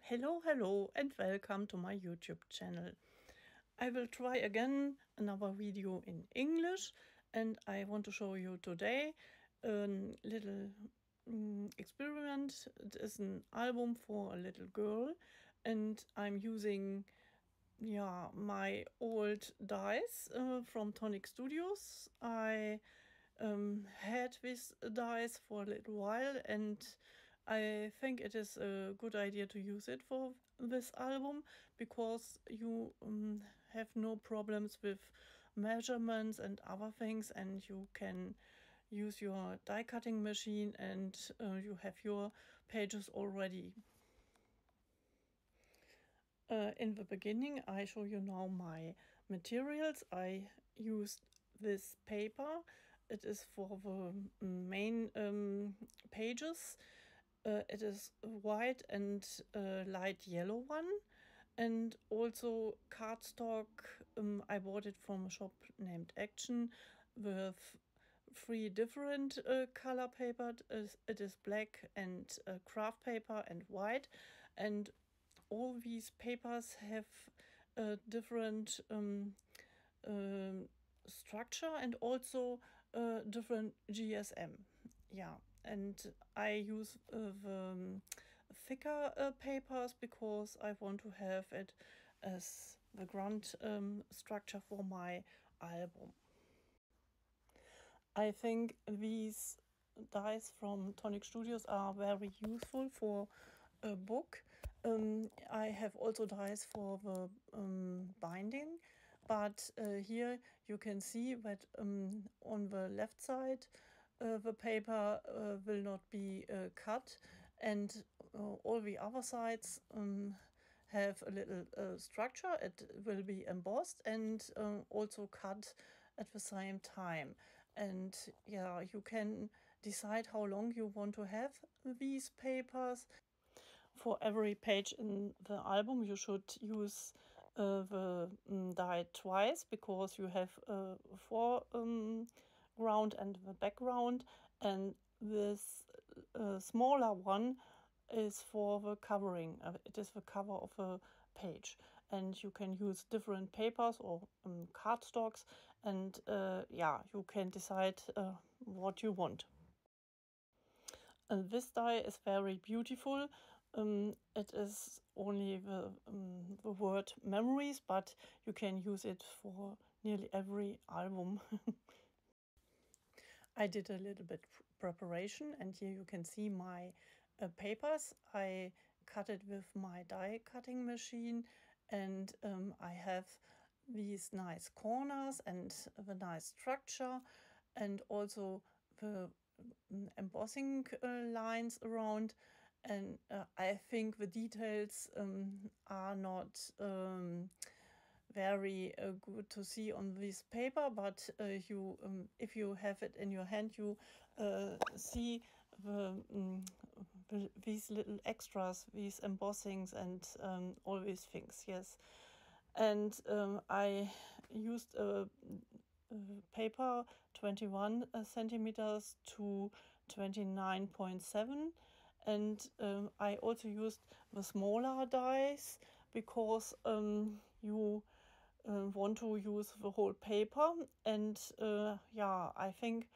Hello and welcome to my YouTube channel. I will try again another video in English, and I want to show you today a little experiment. It is an album for a little girl, and I'm using my old dies from Tonic Studios. I had these dies for a little while, and I think it is a good idea to use it for this album because you have no problems with measurements and other things, and you can use your die cutting machine and you have your pages already. In the beginning, I show you now my materials. I used this paper. It is for the main pages. It is white and light yellow one, and also cardstock. I bought it from a shop named Action with 3 different color paper. It is black and craft paper and white, and all these papers have a different structure and also different GSM. And I use the thicker papers because I want to have it as the ground structure for my album. I think these dies from Tonic Studios are very useful for a book. I have also dies for the binding, but here you can see that on the left side the paper will not be cut, and all the other sides have a little structure. It will be embossed and also cut at the same time. And you can decide how long you want to have these papers. For every page in the album you should use the die twice, because you have foreground and the background, and this smaller one is for the covering. It is the cover of a page, and you can use different papers or cardstocks, and you can decide what you want. And this die is very beautiful. It is only the word memories, but you can use it for nearly every album. I did a little bit preparation, and here you can see my papers. I cut it with my die cutting machine, and I have these nice corners and the nice structure, and also the embossing lines around. And I think the details are not very good to see on this paper, but if you have it in your hand, you see these little extras, these embossings and all these things. Yes, and I used a paper 21 centimeters to 29.7, and I also used the smaller dies because you want to use the whole paper, and I think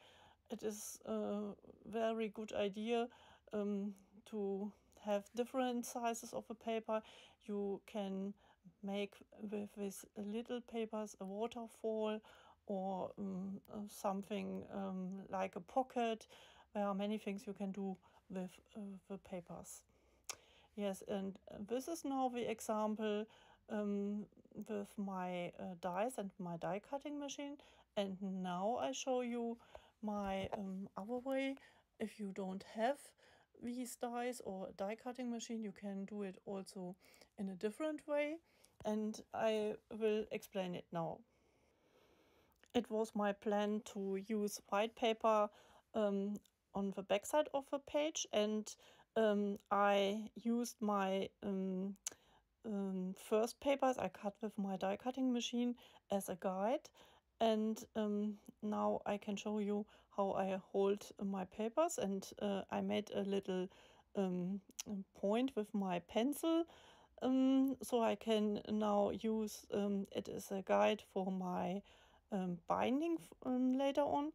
it is a very good idea to have different sizes of the paper. You can make with these little papers a waterfall, or something like a pocket. There are many things you can do with the papers. Yes, and this is now the example with my dies and my die cutting machine. And now I show you my other way. If you don't have these dies or die cutting machine, you can do it also in a different way, and I will explain it now. It was my plan to use white paper on the backside of the page, and I used my first papers I cut with my die cutting machine as a guide, and now I can show you how I hold my papers. And I made a little point with my pencil, so I can now use it as a guide for my binding later on.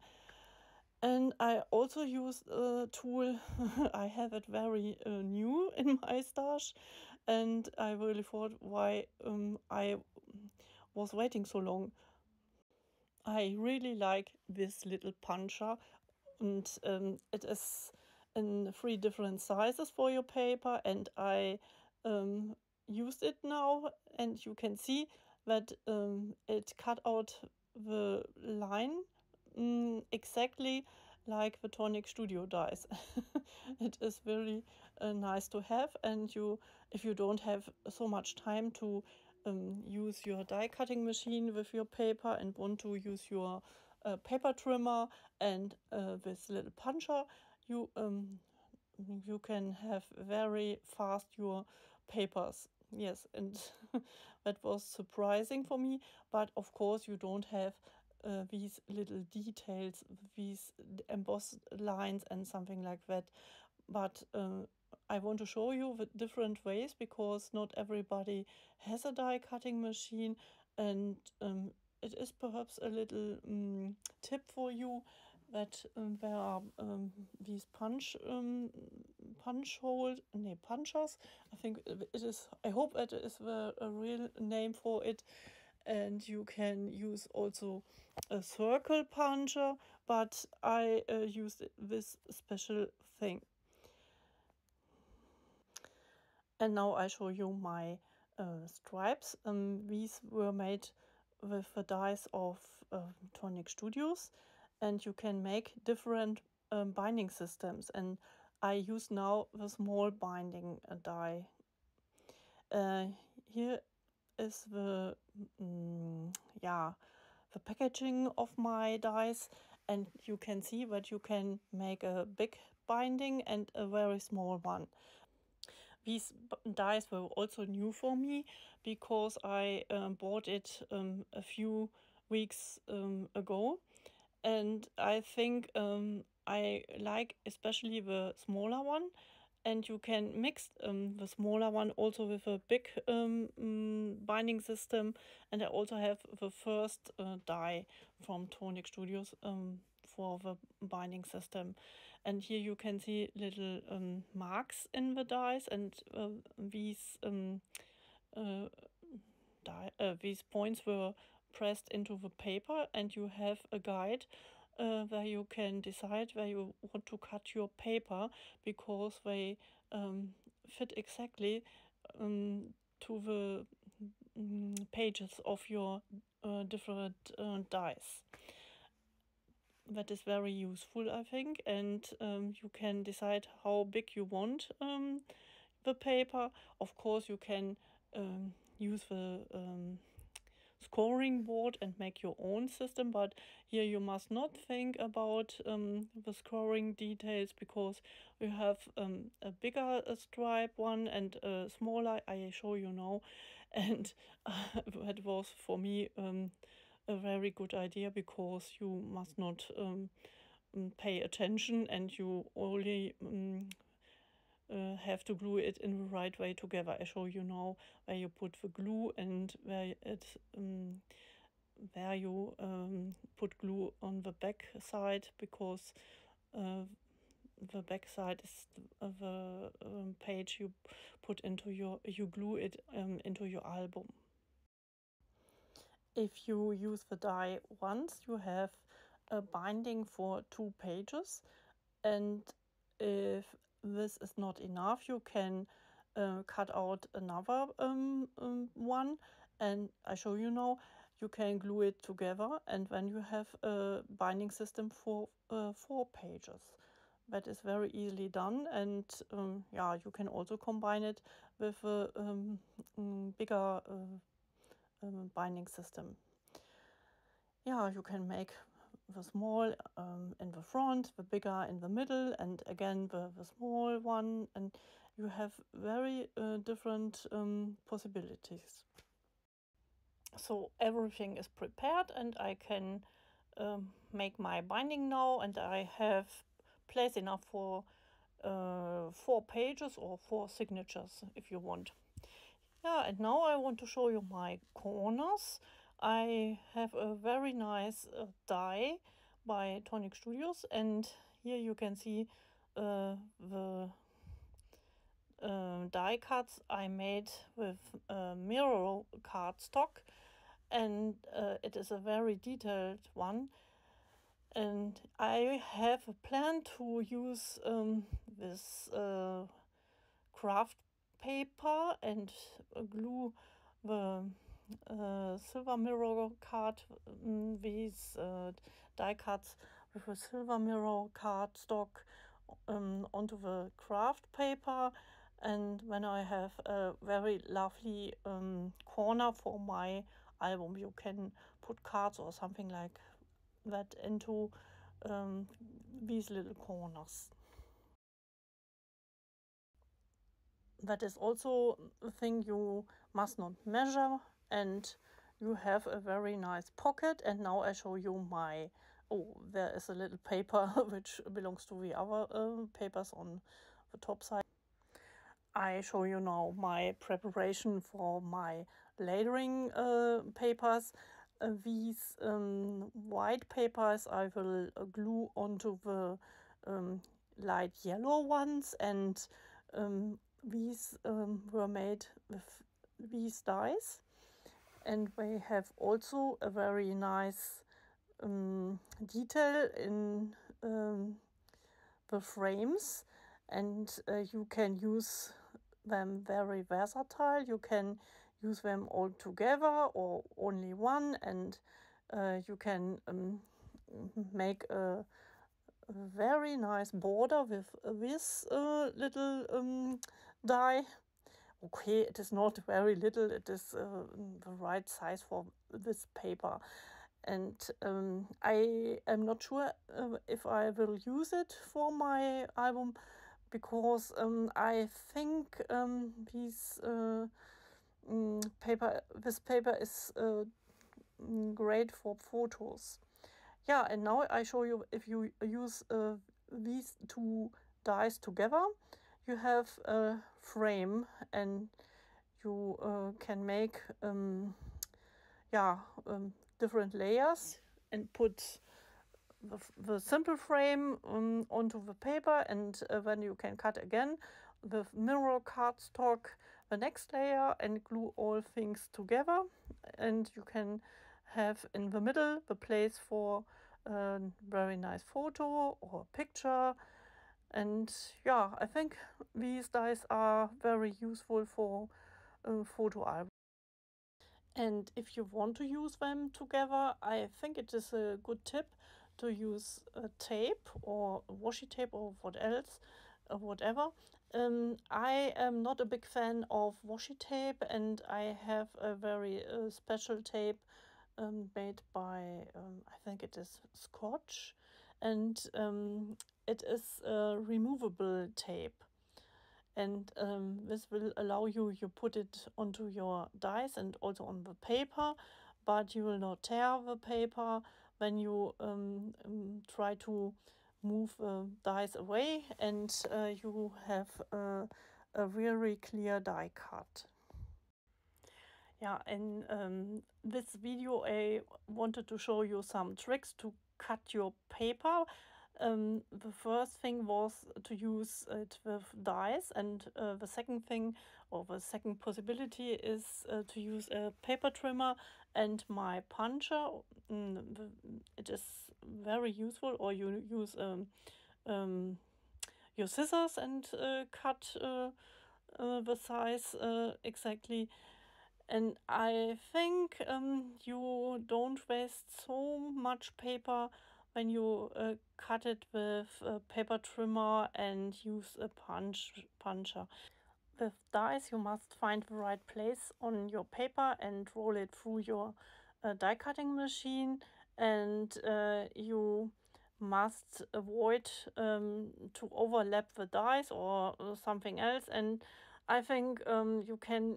And I also use a tool, I have it very new in my stash, and I really thought why I was waiting so long. I really like this little puncher, and it is in 3 different sizes for your paper, and I used it now, and you can see that it cut out the line exactly like the Tonic Studio dies. It is very nice to have, and if you don't have so much time to use your die cutting machine with your paper and want to use your paper trimmer and this little puncher, you can have very fast your papers. Yes, and that was surprising for me, but of course you don't have these little details, these embossed lines and something like that. But I want to show you the different ways, because not everybody has a die cutting machine, and it is perhaps a little tip for you that there are these punchers. I think it is. I hope that is the a real name for it. And you can use also a circle puncher, but I used this special thing. And now I show you my stripes. These were made with the dies of Tonic Studios, and you can make different binding systems. And I use now the small binding die. Here is the the packaging of my dies, and you can see that you can make a big binding and a very small one. These dies were also new for me, because I bought it a few weeks ago, and I think I like especially the smaller one, and you can mix the smaller one also with a big binding system. And I also have the first die from Tonic Studios for the binding system. And here you can see little marks in the dies, and these points were pressed into the paper, and you have a guide where you can decide where you want to cut your paper, because they fit exactly to the pages of your different dies. That is very useful, I think, and you can decide how big you want the paper. Of course, you can use the scoring board and make your own system, but here you must not think about the scoring details, because we have a bigger stripe one and a smaller, I show you now, and that was for me a very good idea, because you must not pay attention, and you only have to glue it in the right way together. I show you now where you put the glue and where you put glue on the back side, because the back side is the page you put into you glue it into your album. If you use the die once, you have a binding for 2 pages, and if this is not enough, you can cut out another one, and I show you now. You can glue it together, and then you have a binding system for 4 pages. That is very easily done, and you can also combine it with a bigger binding system. You can make the small in the front, the bigger in the middle, and again the small one, and you have very different possibilities. So everything is prepared, and I can make my binding now, and I have place enough for 4 pages or 4 signatures if you want. Yeah, and now I want to show you my corners. I have a very nice die by Tonic Studios, and here you can see the die cuts I made with mirror cardstock, and it is a very detailed one. And I have a plan to use this craft paper and glue the silver mirror card, these die cuts with a silver mirror cardstock onto the craft paper. And when I have a very lovely corner for my album, you can put cards or something like that into these little corners. That is also a thing you must not measure, and you have a very nice pocket. And now I show you my, oh, there is a little paper which belongs to the other papers on the top side. I show you now my preparation for my layering papers. These white papers I will glue onto the light yellow ones, and these were made with these dies, and they have also a very nice detail in the frames, and you can use them very versatile. You can use them all together or only one, and you can make a very nice border with this little die. Okay, it is not very little, it is the right size for this paper. And I am not sure if I will use it for my album, because I think this paper is great for photos. Yeah, and now I show you, if you use these two dies together, you have a frame, and you can make different layers and put the simple frame onto the paper, and then you can cut again with mirror cardstock the next layer and glue all things together, and you can have in the middle the place for a very nice photo or picture. And yeah, I think these dies are very useful for photo albums. And if you want to use them together, I think it is a good tip to use tape or washi tape or whatever. I am not a big fan of washi tape, and I have a very special tape made by, I think it is Scotch, and it is a removable tape. And this will allow you put it onto your dies and also on the paper, but you will not tear the paper when you try to move dies away, and you have a very clear die cut. Yeah, in this video I wanted to show you some tricks to cut your paper. The first thing was to use it with dies, and the second thing, or the second possibility, is to use a paper trimmer and my puncher. It is very useful. Or you use your scissors and cut the size exactly. And I think you don't waste so much paper when you cut it with a paper trimmer and use a puncher. With dies, you must find the right place on your paper and roll it through your die cutting machine, and you must avoid to overlap the dies or something else. And I think you can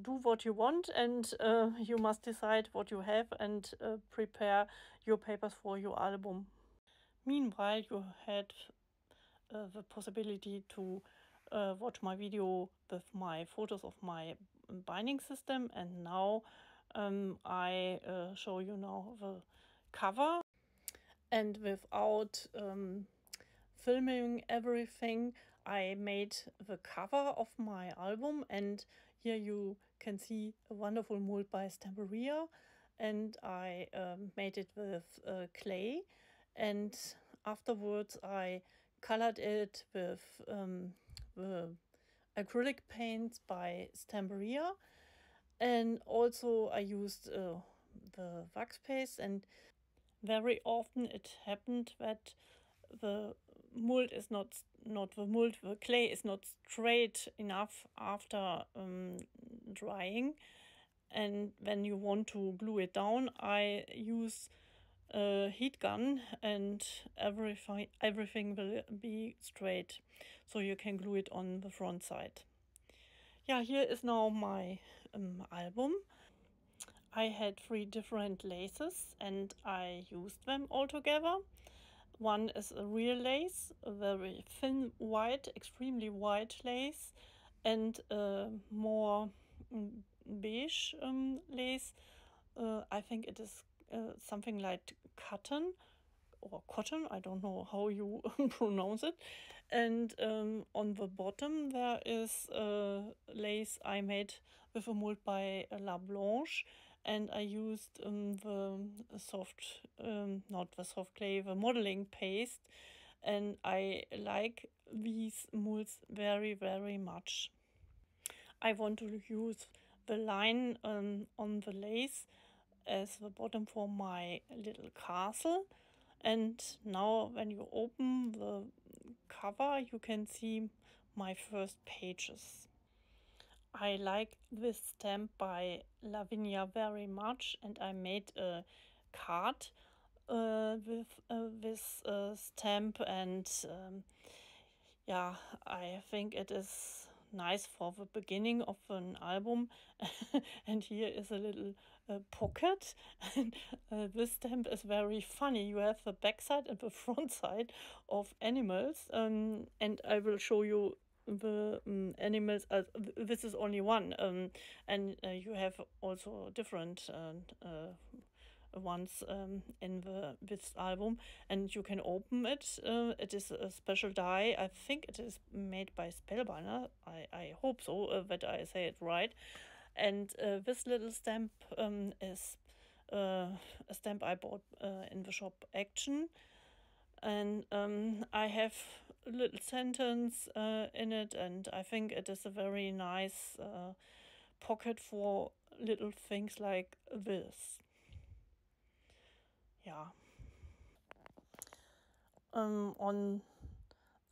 do what you want, and you must decide what you have and prepare your papers for your album. Meanwhile, you had the possibility to watch my video with my photos of my binding system, and now I show you now the cover. And without filming everything, I made the cover of my album, and here you can see a wonderful mold by Stamperia, and I made it with clay, and afterwards I colored it with the acrylic paints by Stamperia, and also I used the wax paste. And very often it happened that the mold is the clay is not straight enough after drying, and when you want to glue it down, I use a heat gun, and everything will be straight, so you can glue it on the front side. Yeah, here is now my album. I had 3 different laces and I used them all together. One is a real lace, a very thin white, extremely white lace, and a more beige lace. I think it is something like cotton or cotton, I don't know how you pronounce it. And on the bottom there is a lace I made with a mold by LaBlanche, and I used the soft, not the soft clay, the modeling paste, and I like these molds very, very much. I want to use the line on the lace as the bottom for my little castle. And now when you open the cover, you can see my first pages. I like this stamp by Lavinia very much, and I made a card with this stamp, and yeah, I think it is nice for the beginning of an album. And here is a little pocket, and this stamp is very funny. You have the back side and the front side of animals, and I will show you the animals. This is only one, and you have also different ones in this album, and you can open it. It is a special die. I think it is made by Spellbinder. I hope so, that I say it right. And this little stamp is a stamp I bought in the shop Action, and I have a little sentence in it, and I think it is a very nice pocket for little things like this. Yeah. On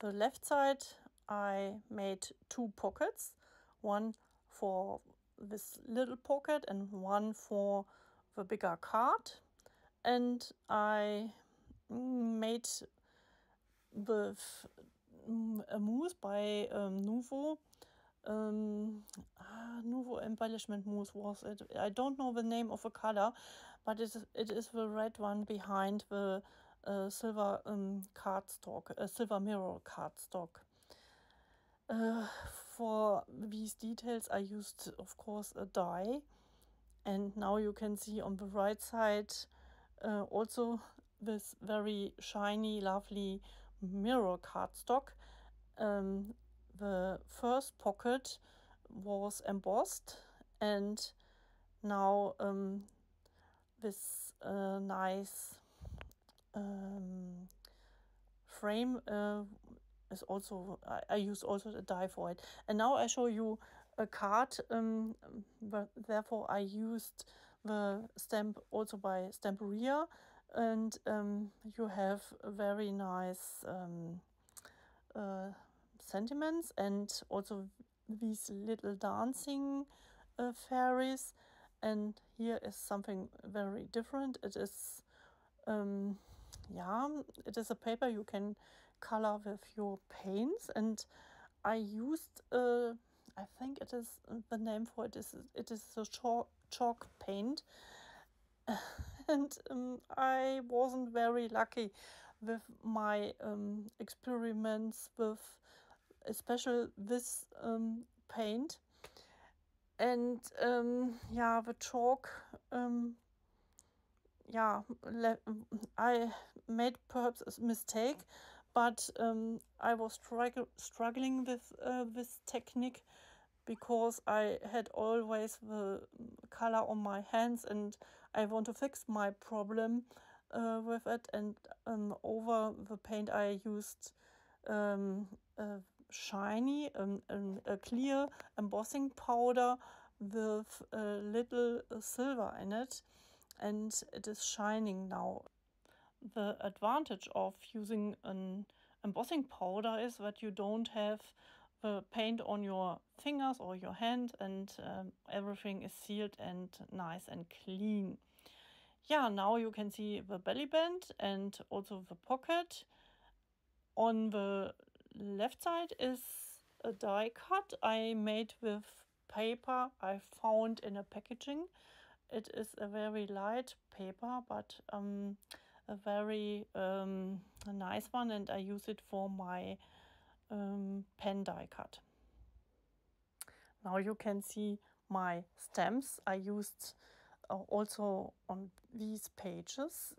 the left side I made 2 pockets, one for this little pocket and one for the bigger card, and I made with a mousse by Nuvo. Nuvo embellishment mousse was it. I don't know the name of the color, but it is the red one behind the silver cardstock, silver mirror cardstock. For these details I used, of course, a die, and now you can see on the right side also this very shiny, lovely mirror cardstock. The first pocket was embossed, and now this nice frame is also, I used also the die for it. And now I show you a card, but therefore I used the stamp also by Stamperia, and you have a very nice sentiments, and also these little dancing fairies. And here is something very different. It is yeah, it is a paper you can color with your paints, and I used I think it is the name for it is a chalk paint. And I wasn't very lucky with my experiments with especially this paint. And yeah, the chalk, yeah, I made perhaps a mistake, but I was struggling with this technique because I had always the color on my hands, and I want to fix my problem with it. And over the paint I used shiny, a clear embossing powder with a little silver in it, and it is shining now. The advantage of using an embossing powder is that you don't have the paint on your fingers or your hand, and everything is sealed and nice and clean. Yeah, now you can see the belly band and also the pocket. On the left side is a die cut I made with paper I found in a packaging. It is a very light paper, but a very nice one, and I use it for my pen die cut. Now you can see my stamps I used also on these pages.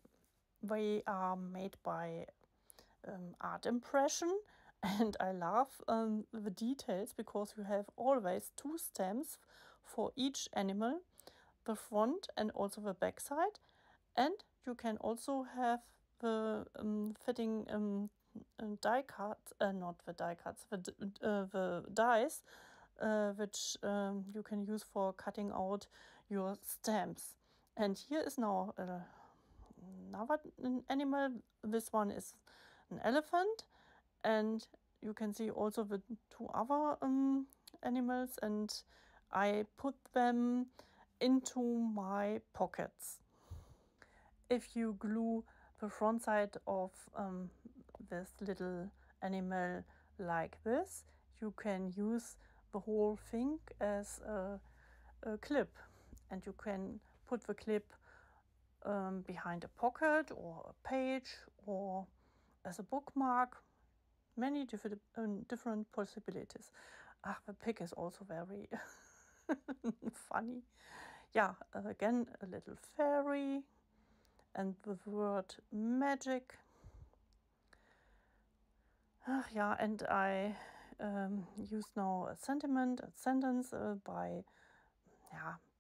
They are made by art impression, and I love the details because you have always 2 stamps for each animal, the front and also the back side, and you can also have the fitting die cuts, not the die cuts, the dies, which you can use for cutting out your stamps. And here is now another animal. This one is an elephant, and you can see also the 2 other animals, and I put them into my pockets. If you glue the front side of this little animal like this, you can use the whole thing as a clip, and you can put the clip behind a pocket or a page or as a bookmark. Many different possibilities. Ah, the pig is also very funny. Yeah, again, a little fairy and the word magic. Yeah, and I use now a sentence by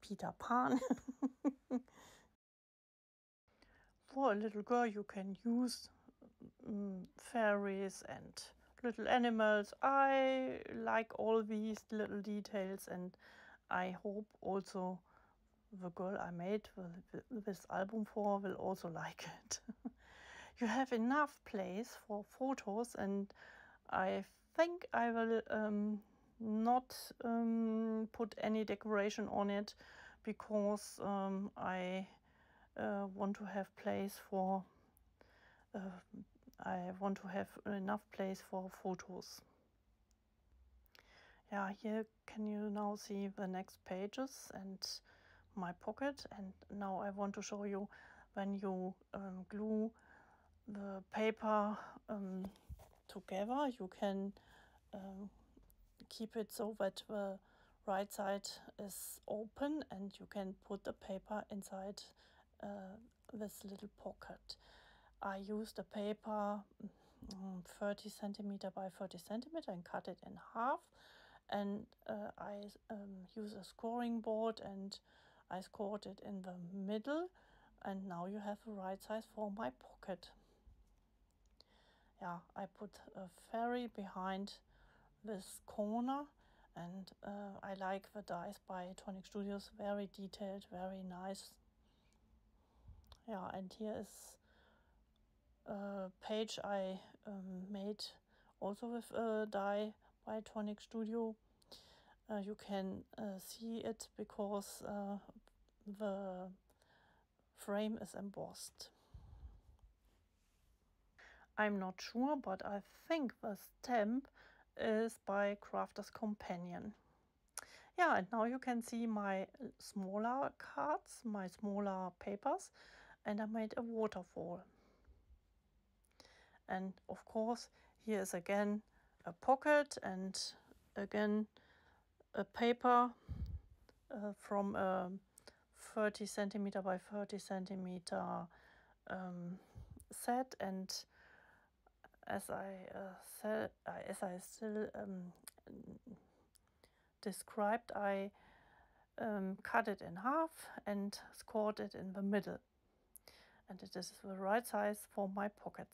Peter Pan. For a little girl, you can use fairies and little animals. I like all these little details, and I hope also the girl I made this album for will also like it. You have enough place for photos, and I think I will not put any decoration on it because I want to have place for I want to have enough place for photos. Yeah, here can you now see the next pages and my pocket. And now I want to show you when you glue the paper together, you can keep it so that the right side is open, and you can put the paper inside this little pocket. I used a paper 30 centimeter by 30 centimeter and cut it in half, and I use a scoring board and I scored it in the middle, and now you have the right size for my pocket. Yeah, I put a fairy behind this corner, and I like the dies by Tonic Studios, very detailed, very nice. Yeah, and here is a page I made also with a die by Tonic Studio. You can see it because the frame is embossed. I'm not sure, but I think the stamp is by Crafter's Companion. Yeah, and now you can see my smaller cards, my smaller papers, and I made a waterfall. And of course, here is again a pocket and again a paper from a 30 centimeter by 30 centimeter set. And as I still described, I cut it in half and scored it in the middle. And it is the right size for my pocket.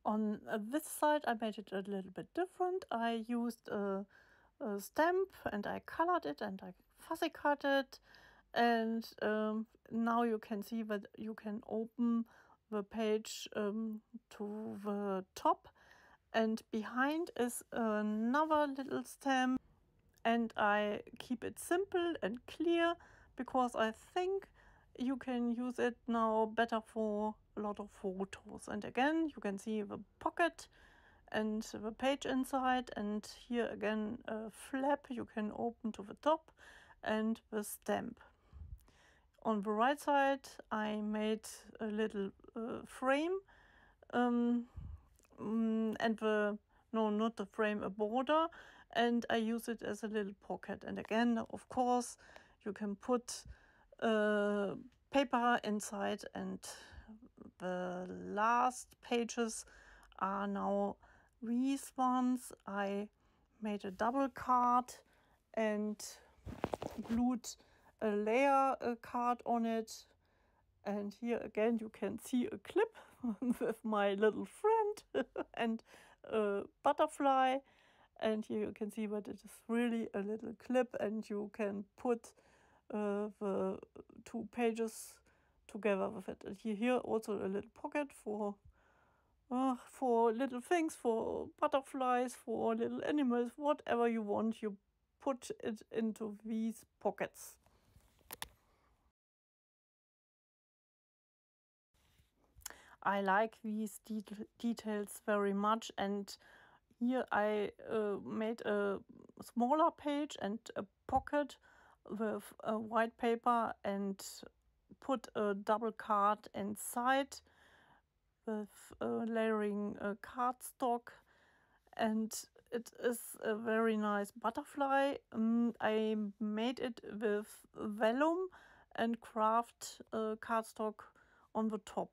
On this side I made it a little bit different. I used a stamp and I colored it and I fussy cut it, and now you can see that you can open the page to the top, and behind is another little stamp, and I keep it simple and clear because I think you can use it now better for a lot of photos. And again, you can see the pocket and the page inside, and here again a flap you can open to the top, and the stamp. On the right side I made a little frame and not the frame, a border, and I use it as a little pocket. And again, of course, you can put paper inside, and the last pages are now these ones. I made a double card and glued a layer card on it, and here again you can see a clip with my little friend and a butterfly, and here you can see that it is really a little clip, and you can put the two pages together with it. And here also a little pocket for little things, for butterflies, for little animals, whatever you want, you put it into these pockets. I like these details very much, and here I made a smaller page and a pocket with a white paper and put a double card inside with layering cardstock, and it is a very nice butterfly. I made it with vellum and craft cardstock on the top.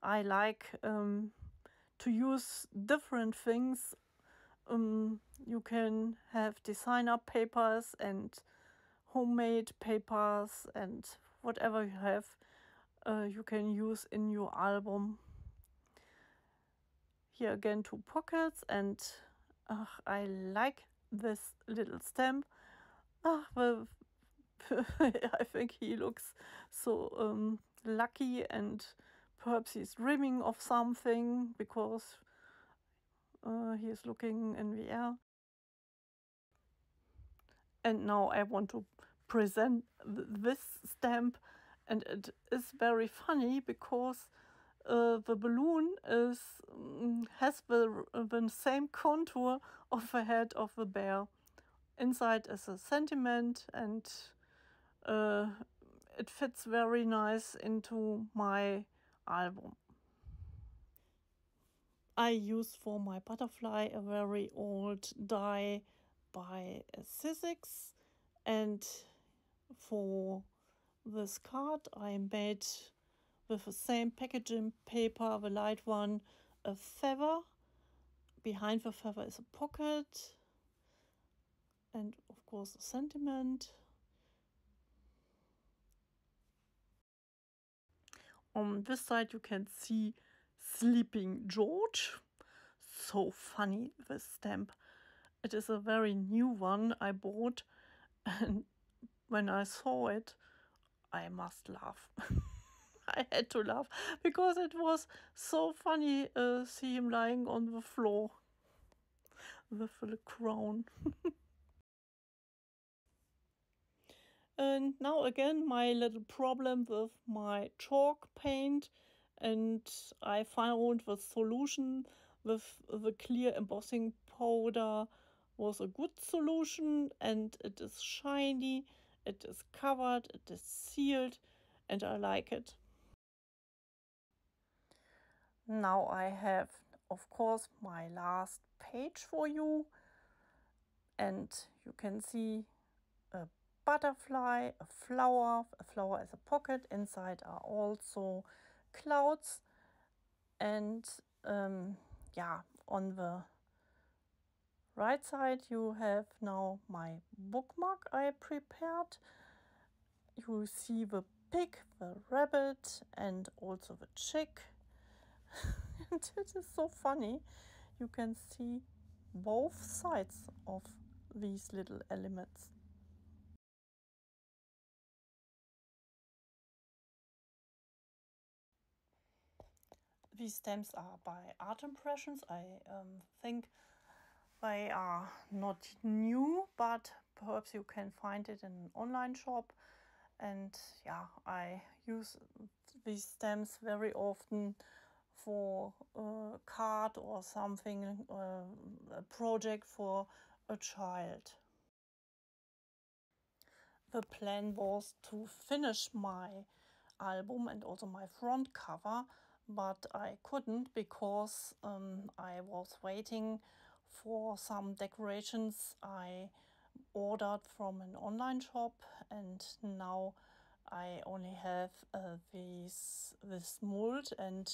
I like to use different things. You can have designer papers and homemade papers, and whatever you have you can use in your album. Here again two pockets, and I like this little stamp. I think he looks so lucky, and perhaps he's dreaming of something because he is looking in the air. And now I want to present this stamp, and it is very funny because the balloon has the same contour of the head of the bear. Inside is a sentiment, and it fits very nice into my album. I use for my butterfly a very old die by Sizzix, and for this card I made with the same packaging paper, the light one, a feather. Behind the feather is a pocket, and of course a sentiment. On this side you can see Sleeping George. So funny, this stamp. It is a very new one I bought, and when I saw it I must laugh. I had to laugh because it was so funny. See him lying on the floor with the crown. And now again my little problem with my chalk paint, and I found the solution with the clear embossing powder was a good solution, and it is shiny, it is covered, it is sealed, and I like it. Now I have, of course, my last page for you, and you can see a butterfly, a flower as a pocket. Inside are also clouds, and yeah, on the right side you have now my bookmark I prepared. You see the pig, the rabbit, and also the chick. And it is so funny. You can see both sides of these little elements. These stamps are by Art Impressions. I think they are not new, but perhaps you can find it in an online shop. And yeah, I use these stamps very often for a card or something, a project for a child. The plan was to finish my album and also my front cover, but I couldn't because I was waiting for some decorations I ordered from an online shop, and now I only have this mold, and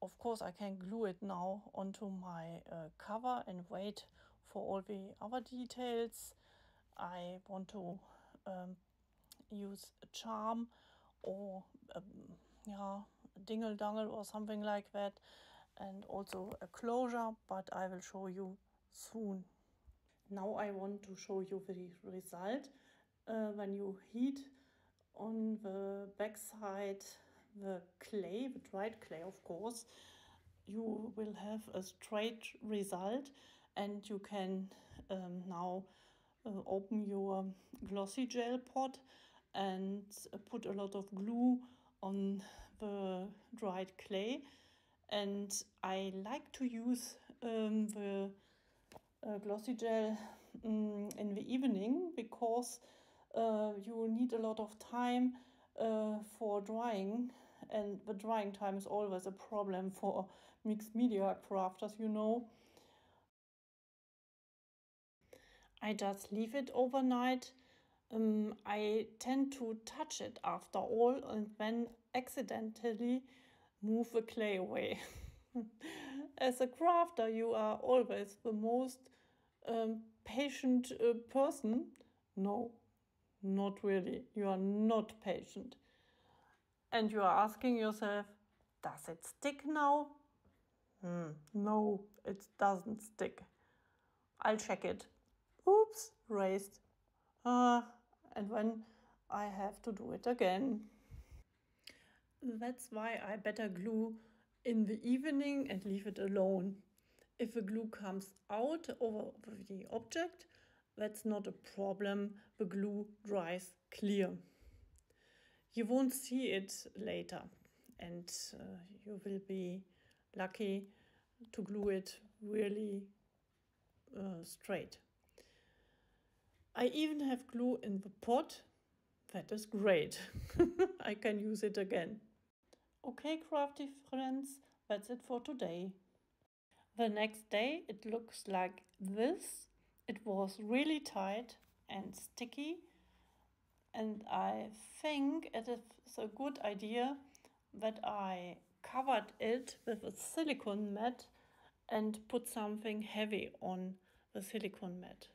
of course I can glue it now onto my cover and wait for all the other details. I want to use a charm or yeah, a dingle dangle or something like that, and also a closure, but I will show you soon. Now I want to show you the result. When you heat on the back side the clay, the dried clay of course, you will have a straight result, and you can now open your glossy gel pot and put a lot of glue on the dried clay. And I like to use the glossy gel in the evening because you need a lot of time for drying, and the drying time is always a problem for mixed media crafters, you know. I just leave it overnight. I tend to touch it after all, and then accidentally move the clay away. As a crafter, you are always the most patient person. No, not really. You are not patient. And you are asking yourself, does it stick now? No, it doesn't stick. I'll check it. Oops, raised. And when I have to do it again. That's why I better glue in the evening and leave it alone. If the glue comes out over the object, that's not a problem. The glue dries clear. You won't see it later, and you will be lucky to glue it really straight. I even have glue in the pot. That is great. I can use it again. Okay, crafty friends, that's it for today. The next day it looks like this. It was really tight and sticky, and I think it is a good idea that I covered it with a silicone mat and put something heavy on the silicone mat,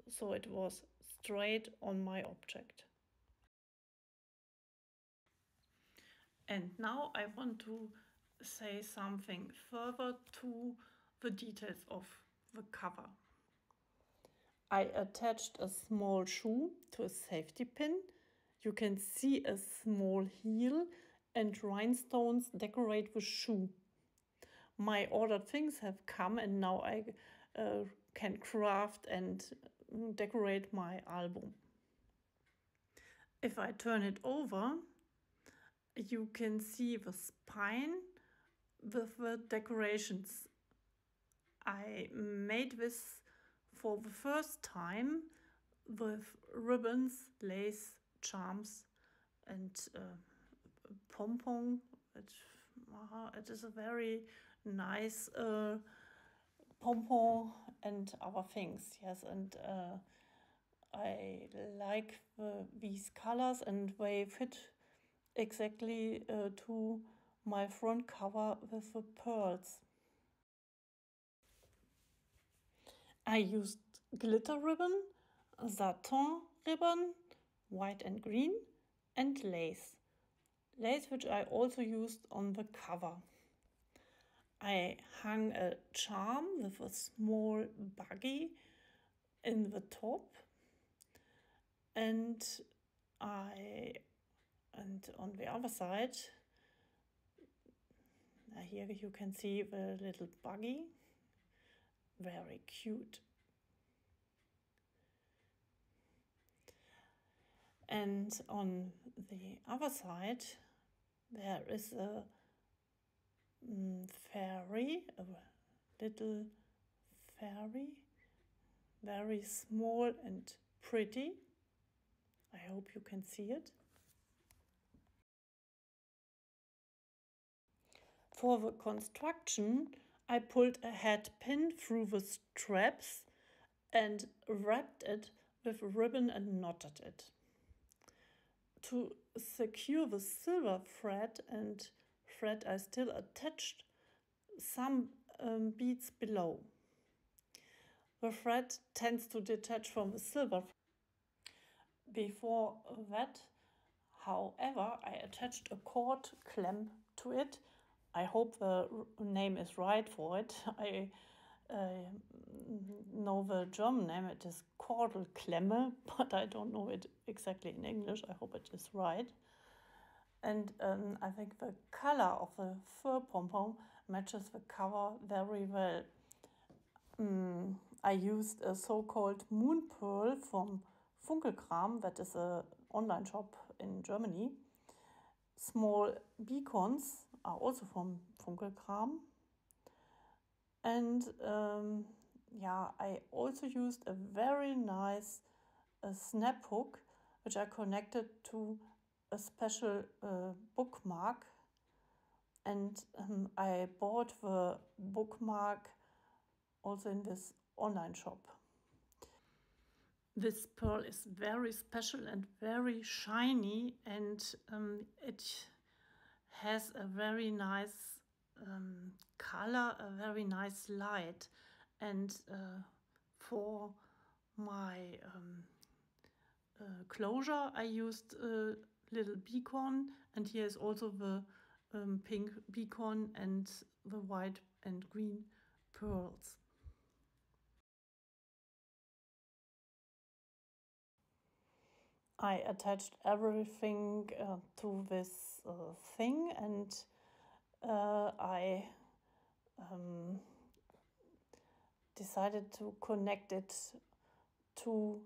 so it was straight on my object. And now I want to say something further to the details of the cover. I attached a small shoe to a safety pin. You can see a small heel, and rhinestones decorate the shoe. My ordered things have come, and now I can craft and decorate my album. If I turn it over, you can see the spine with the decorations. I made this for the first time with ribbons, lace, charms and pompon. It is a very nice pompon and other things, yes, and I like these colors and they fit exactly to my front cover with the pearls. I used glitter ribbon, satin ribbon, white and green, and lace. Lace which I also used on the cover. I hung a charm with a small buggy in the top, and on the other side, here you can see the little buggy, very cute. And on the other side, there is a fairy, a little fairy, very small and pretty. I hope you can see it. For the construction, I pulled a head pin through the straps and wrapped it with ribbon and knotted it. To secure the silver thread and thread, I still attached some beads below. The thread tends to detach from the silver. Before that, however, I attached a cord clamp to it. I hope the name is right for it. I know the German name, it is Kordelklemme, but I don't know it exactly in English. I hope it is right. And I think the color of the fur pompon matches the cover very well. I used a so-called moon pearl from Funkelkram, that is an online shop in Germany. Small beacons are also from Funkelkram. And I also used a very nice snap hook, which I connected to a special bookmark. And I bought the bookmark also in this online shop. This pearl is very special and very shiny, and it has a very nice color, a very nice light. And for my closure, I used a little beacon, and here is also the pink beacon and the white and green pearls. I attached everything to this thing, and I decided to connect it to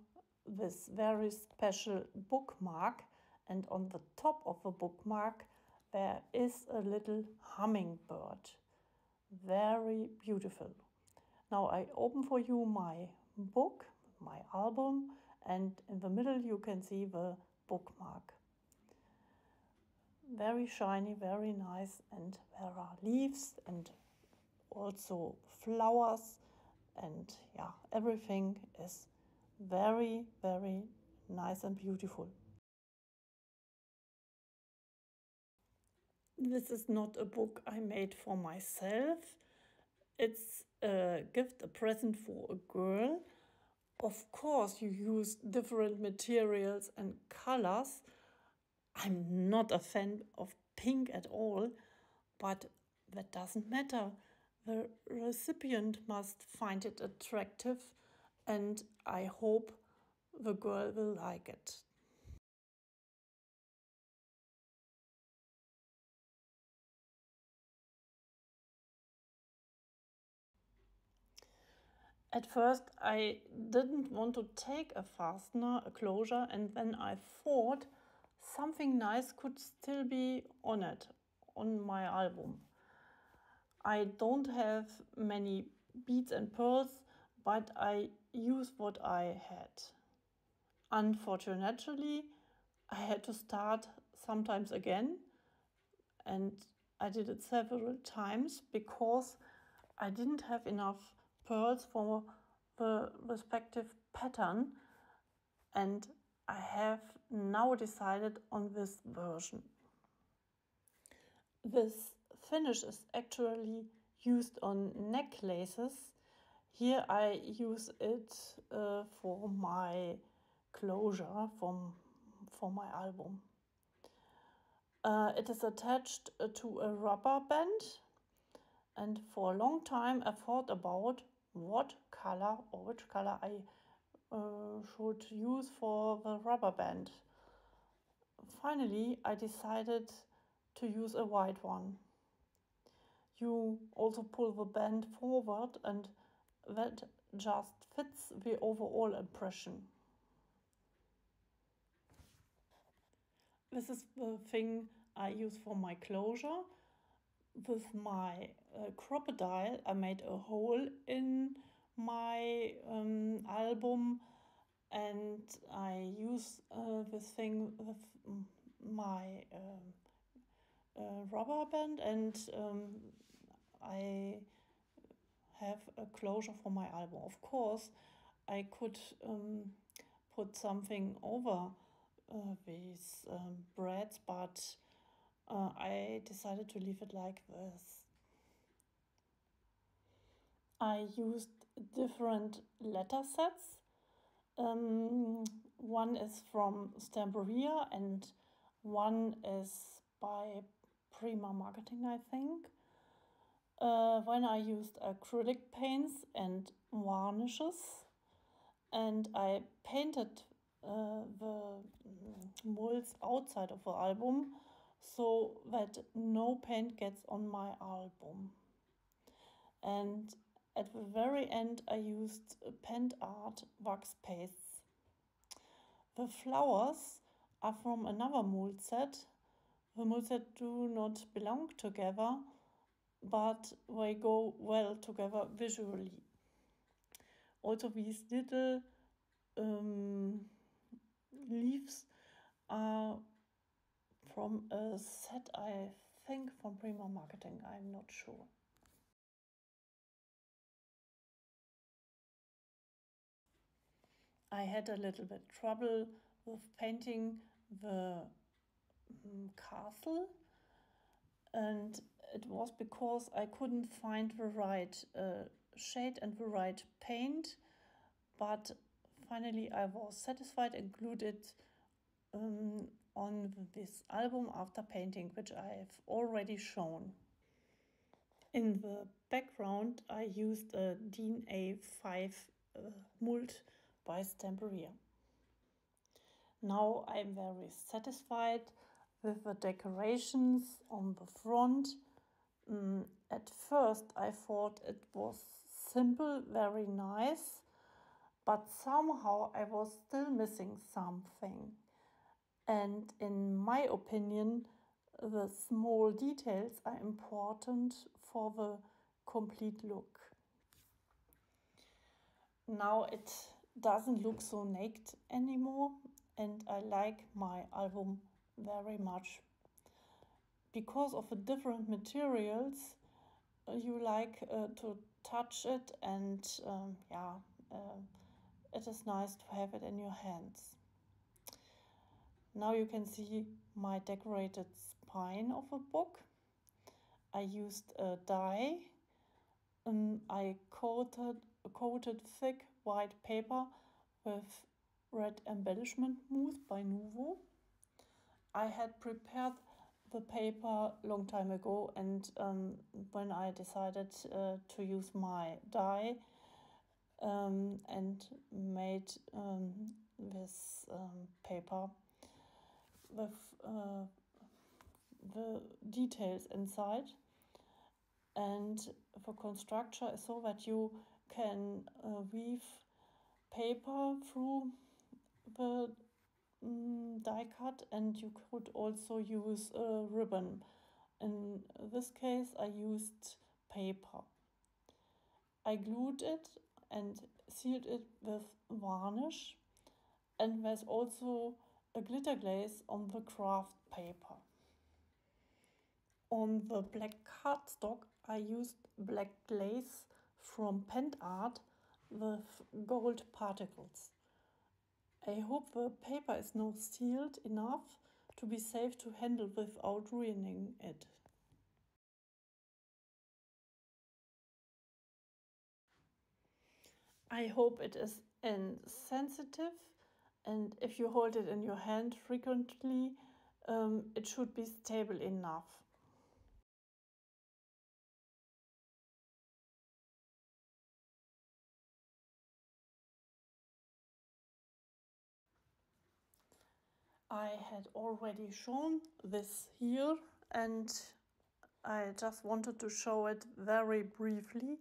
this very special bookmark, and on the top of the bookmark there is a little hummingbird. Very beautiful. Now I open for you my book, my album, and in the middle you can see the bookmark. Very shiny, very nice, and there are leaves and also flowers, and everything is very, very nice and beautiful. This is not a book I made for myself. It's a gift, a present for a girl. Of course, you use different materials and colors. I'm not a fan of pink at all, but that doesn't matter. The recipient must find it attractive, and I hope the girl will like it. At first, I didn't want to take a fastener, a closure, and then I thought something nice could still be on it, on my album. I don't have many beads and pearls, but I use what I had. Unfortunately, I had to start sometimes again, and I did it several times because I didn't have enough pearls for the respective pattern, and I have now decided on this version. This finish is actually used on necklaces. Here I use it for my closure for my album. It is attached to a rubber band, and for a long time I thought about what color or which color I should use for the rubber band. Finally, I decided to use a white one. You also pull the band forward, and that just fits the overall impression. This is the thing I use for my closure. With my crocodile, I made a hole in my album, and I use this thing with my rubber band, and I have a closure for my album. Of course, I could put something over these breads, but I decided to leave it like this. I used different letter sets. One is from Stamperia and one is by Prima marketing, I think. When I used acrylic paints and varnishes, and I painted the molds outside of the album so that no paint gets on my album. And at the very end I used Pentart wax pastes. The flowers are from another mold set. The mold sets do not belong together, but they go well together visually. Also, these little leaves are from a set, I think from Prima marketing, I'm not sure. I had a little bit trouble with painting the castle, and it was because I couldn't find the right shade and the right paint, but finally I was satisfied and glued it on this album after painting, which I've already shown. In the background I used a DIN A5 mold by Stamperia. Now I'm very satisfied with the decorations on the front. At first I thought it was simple, very nice, but somehow I was still missing something. And in my opinion, the small details are important for the complete look. Now it doesn't look so naked anymore, and I like my album very much. Because of the different materials, you like to touch it, and it is nice to have it in your hands. Now you can see my decorated spine of a book. I used a dye. I coated thick white paper with red embellishment mousse by Nuvo. I had prepared the paper long time ago, and when I decided to use my dye and made this paper with the details inside, and the construction is so that you can weave paper through the die cut, and you could also use a ribbon. In this case I used paper. I glued it, and sealed it with varnish, and there's also a glitter glaze on the craft paper. On the black cardstock I used black glaze from Pentart with gold particles. I hope the paper is now sealed enough to be safe to handle without ruining it. I hope it is insensitive, and if you hold it in your hand frequently, it should be stable enough. I had already shown this here, and I just wanted to show it very briefly.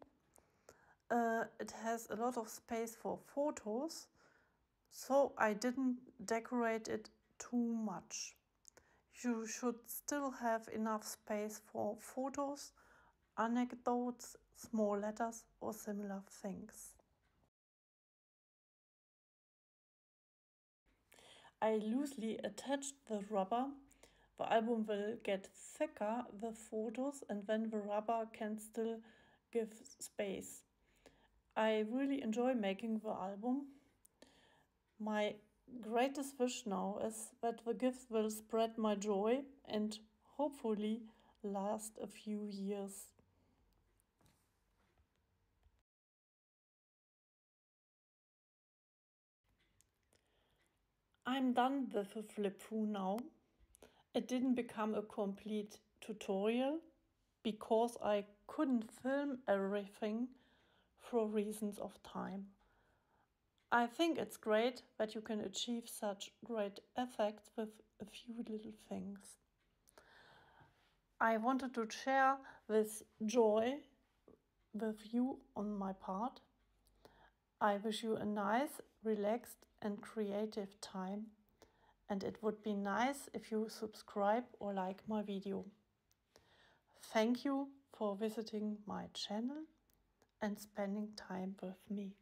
It has a lot of space for photos, so I didn't decorate it too much. You should still have enough space for photos, anecdotes, small letters or similar things. I loosely attached the rubber. The album will get thicker with photos, and then the rubber can still give space. I really enjoy making the album. My greatest wish now is that the gift will spread my joy and hopefully last a few years. I'm done with the flip through now. It didn't become a complete tutorial because I couldn't film everything for reasons of time. I think it's great that you can achieve such great effects with a few little things. I wanted to share this joy with you on my part. I wish you a nice, relaxed and creative time, and it would be nice if you subscribe or like my video. Thank you for visiting my channel and spending time with me.